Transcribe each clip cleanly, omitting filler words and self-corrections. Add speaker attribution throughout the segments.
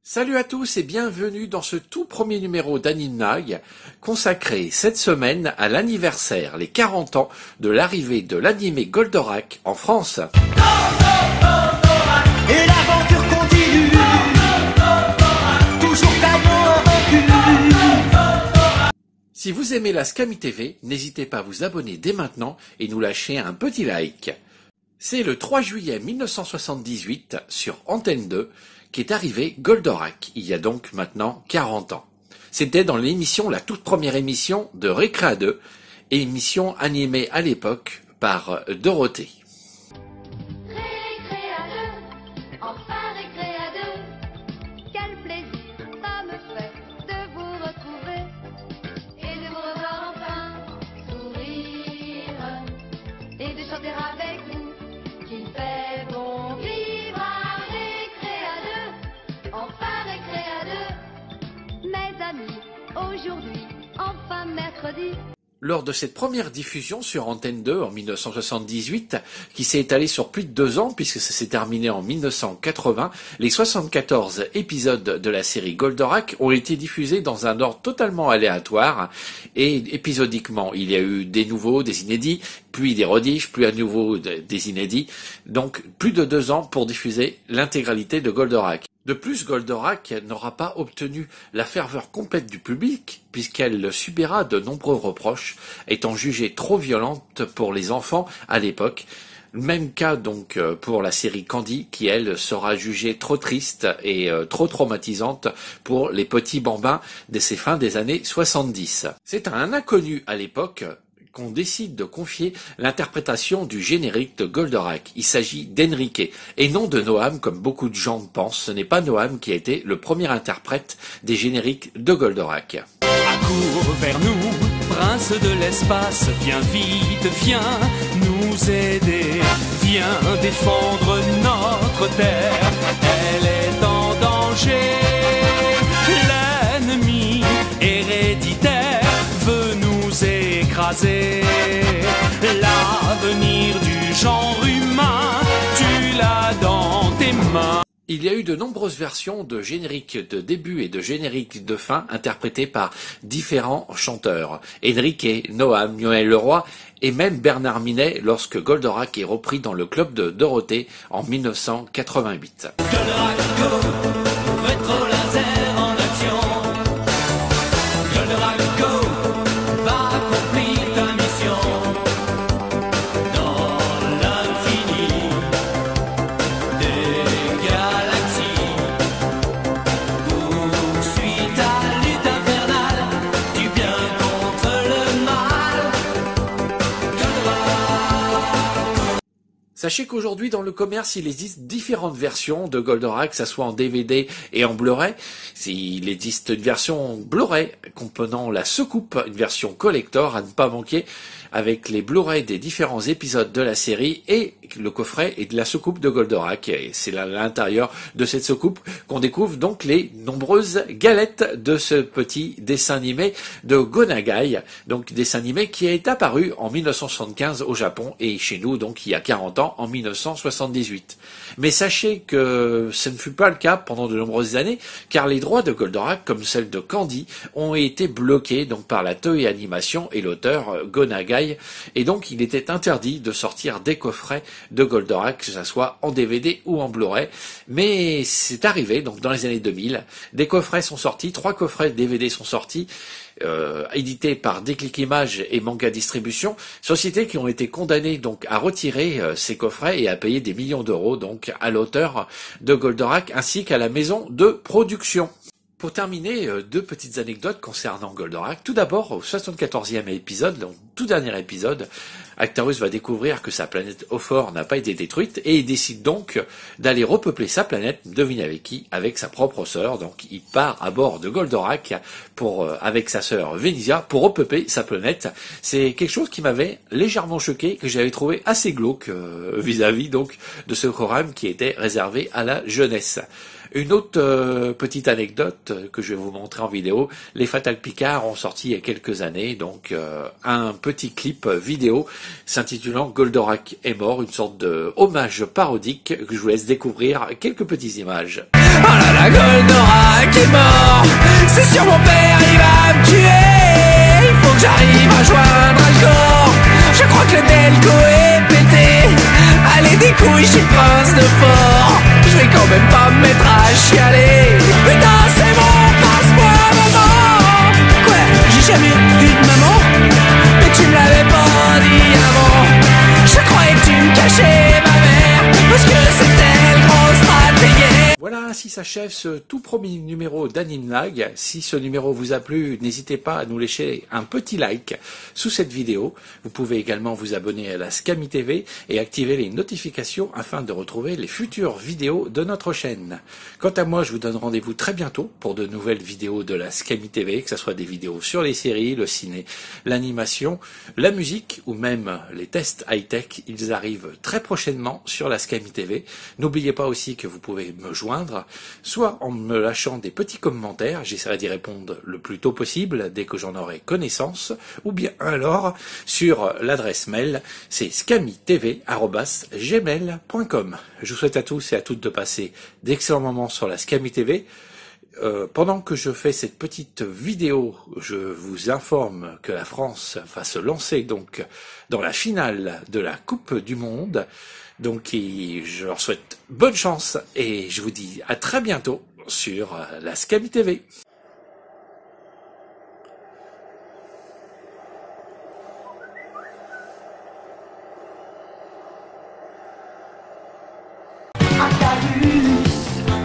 Speaker 1: Salut à tous et bienvenue dans ce tout premier numéro d'Anime consacré cette semaine à l'anniversaire, les 40 ans de l'arrivée de l'anime Goldorak en France.
Speaker 2: Et l'aventure continue, toujours gagnant invaincu.
Speaker 1: Si vous aimez la Scami TV, n'hésitez pas à vous abonner dès maintenant et nous lâcher un petit like. C'est le 3 juillet 1978 sur Antenne 2 qu'est arrivé Goldorak, il y a donc maintenant 40 ans. C'était dans l'émission, la toute première émission de Récréa 2, émission animée à l'époque par Dorothée.
Speaker 3: Récréa 2, enfin Récréa 2, quel plaisir ça me fait de vous retrouver et de vous revoir enfin sourire et de chanter avec vous qu'il fait bon vivre à Récréa 2, enfin Récréa 2, mes amis, aujourd'hui, enfin mercredi.
Speaker 1: Lors de cette première diffusion sur Antenne 2 en 1978, qui s'est étalée sur plus de 2 ans puisque ça s'est terminé en 1980, les 74 épisodes de la série Goldorak ont été diffusés dans un ordre totalement aléatoire et épisodiquement. Il y a eu des nouveaux, des inédits, puis des rediffs, puis à nouveau des inédits. Donc plus de 2 ans pour diffuser l'intégralité de Goldorak. De plus, Goldorak n'aura pas obtenu la ferveur complète du public, puisqu'elle subira de nombreux reproches, étant jugée trop violente pour les enfants à l'époque. Même cas donc pour la série Candy, qui elle sera jugée trop triste et trop traumatisante pour les petits bambins de ces fins des années 70. C'est à un inconnu à l'époque qu'on décide de confier l'interprétation du générique de Goldorak. Il s'agit d'Enrique, et non de Noam, comme beaucoup de gens pensent. Ce n'est pas Noam qui a été le premier interprète des génériques de Goldorak.
Speaker 4: Accours vers nous, prince de l'espace, viens vite, viens nous aider, viens défendre notre terre, elle est en danger, l'ennemi héréditaire veut nous écraser, l'avenir du genre humain, tu l'as dans tes mains.
Speaker 1: Il y a eu de nombreuses versions de génériques de début et de génériques de fin interprétées par différents chanteurs. Enrique, Noam, Noël Leroy et même Bernard Minet lorsque Goldorak est repris dans le club de Dorothée en 1988.
Speaker 2: Goldorak go, rétro laser en action. Goldorak go, va accomplir ta mission. Dans l'infini des galaxies, poursuis ta lutte infernale, du bien contre le mal. Goldorak.
Speaker 1: Sachez qu'aujourd'hui, dans le commerce, il existe différentes versions de Goldorak, que ça soit en DVD et en Blu-ray. Il existe une version Blu-ray contenant la soucoupe, une version collector à ne pas manquer, avec les Blu-ray des différents épisodes de la série et le coffret et de la soucoupe de Goldorak. Et c'est à l'intérieur de cette soucoupe qu'on découvre donc les nombreuses galettes de ce petit dessin animé de Go Nagai, donc dessin animé qui est apparu en 1975 au Japon et chez nous donc il y a 40 ans en 1978. Mais sachez que ce ne fut pas le cas pendant de nombreuses années, car les droits de Goldorak, comme celles de Candy, ont été bloqués donc par la Toei Animation et l'auteur Go Nagai, et donc il était interdit de sortir des coffrets de Goldorak, que ce soit en DVD ou en Blu-ray. Mais c'est arrivé, donc dans les années 2000, des coffrets sont sortis, 3 coffrets DVD sont sortis, édités par Déclic Images et Manga Distribution, sociétés qui ont été condamnées donc à retirer ces coffrets et à payer des millions d'euros donc à l'auteur de Goldorak ainsi qu'à la maison de production. Pour terminer, 2 petites anecdotes concernant Goldorak. Tout d'abord, au 74e épisode, donc tout dernier épisode, Actarus va découvrir que sa planète Ophor n'a pas été détruite et il décide donc d'aller repeupler sa planète, devinez avec qui, avec sa propre sœur. Donc il part à bord de Goldorak pour, avec sa sœur Venisia pour repeupler sa planète. C'est quelque chose qui m'avait légèrement choqué, que j'avais trouvé assez glauque vis-à-vis donc de ce programme qui était réservé à la jeunesse. Une autre petite anecdote que je vais vous montrer en vidéo, les Fatal Picard ont sorti il y a quelques années donc un petit clip vidéo s'intitulant Goldorak est mort, une sorte de hommage parodique que je vous laisse découvrir quelques petites images.
Speaker 2: Oh là là, Goldorak. C'est sûr mon père il va me tuer. Il faut que j'arrive à joindre Alcor. Je crois que le Delco est pété. Allez des couilles, je suis le prince de fort. Je vais quand même pas me mettre à chialer. Putain c'est bon, passe-moi maman. Quoi, j'ai jamais eu de maman? Mais tu me l'avais pas dit avant. Je croyais que tu me cachais ma mère, parce que c'était le grand stratège.
Speaker 1: Voilà, ainsi s'achève ce tout premier numéro d'Animlag. Si ce numéro vous a plu, n'hésitez pas à nous laisser un petit like sous cette vidéo. Vous pouvez également vous abonner à la Scami TV et activer les notifications afin de retrouver les futures vidéos de notre chaîne. Quant à moi, je vous donne rendez-vous très bientôt pour de nouvelles vidéos de la Scami TV, que ce soit des vidéos sur les séries, le ciné, l'animation, la musique ou même les tests high-tech. Ils arrivent très prochainement sur la Scami TV. N'oubliez pas aussi que vous pouvez me joindre, soit en me lâchant des petits commentaires, j'essaierai d'y répondre le plus tôt possible dès que j'en aurai connaissance, ou bien alors sur l'adresse mail, c'est scamitv@gmail.com. Je vous souhaite à tous et à toutes de passer d'excellents moments sur la Scami TV. Pendant que je fais cette petite vidéo, je vous informe que la France va se lancer donc dans la finale de la Coupe du Monde. Donc je leur souhaite bonne chance et je vous dis à très bientôt sur la Scami TV.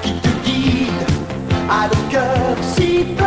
Speaker 5: Qui te guide, a le cœur si peu